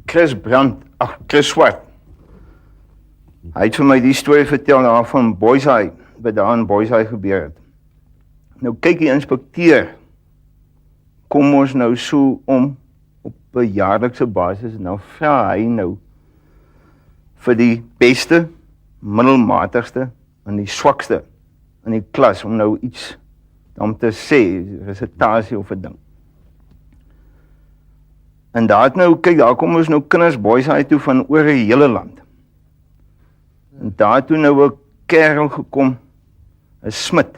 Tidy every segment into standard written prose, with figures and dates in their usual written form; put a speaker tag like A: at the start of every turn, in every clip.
A: Chris Swart. Hy het vir my die storie vertel daar van Boyside, wat daar in Boyside gebeur het. Nou kyk die inspekteur, kom ons nou so om op 'n jaarlikse basis, nou vra hy nou vir die beste, middelmatigste en die swakste in die klas om nou iets om te sê, resitasie of 'n ding. En daar het nou, kyk, daar kom ons nou kinders Boyside toe van oor die hele land. En daar het toe nou 'n kerel gekom, 'n Smit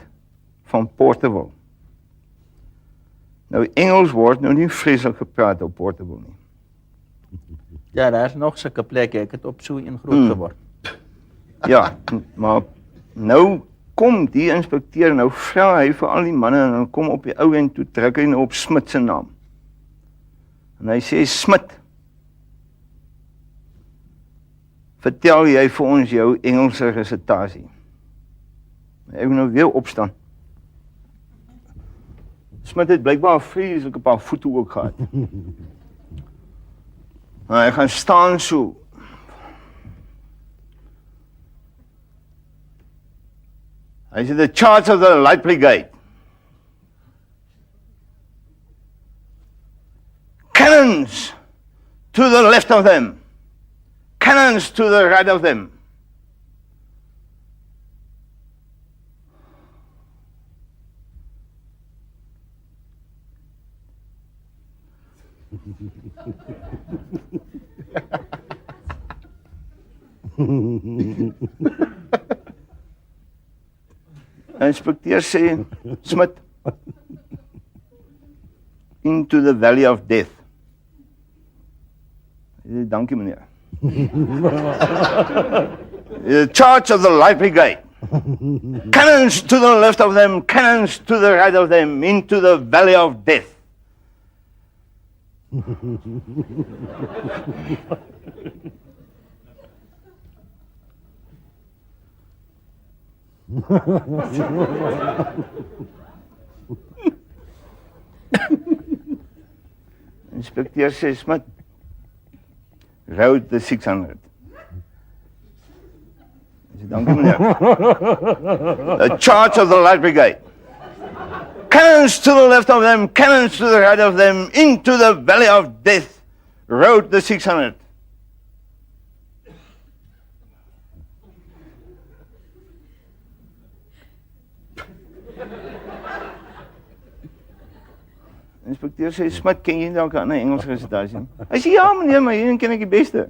A: van Porterville. Nou Engels word nou nie vreeslik gepraat op Porterville nie.
B: Ja, daar is nog sulke plekke, ek het op so een groot geword.
A: Ja, maar nou kom die inspekteur, nou vra hy vir al die manne, en dan kom op die ou en toe druk hy nou op Smit se naam. En hy sê, Smit, vertel jy vir ons jou Engelse resitasie. Hy moet nou weer opstaan. Smit het blykbaar vreeslik 'n paar voete ook gehad. Maar hy gaan staan so. Hy sê, the charge of the light brigade. Cannons to the left of them. Cannons to the right of them. Inspekteur sê, Smit, into the valley of death. Dankie meneer. The charge of the light brigade. Cannons to the left of them, cannons to the right of them, into the valley of death. Inspekteur sê, Smit, route the 600. Hy sê, dankie meneer. The charge of the light brigade. Cannons to the left of them, cannons to the right of them, into the valley of death, route the 600. Inspekteur sê, Smit, ken jy dalk 'n ander Engelse resitasie? Hy sê, ja meneer, maar hier ken ek die beste.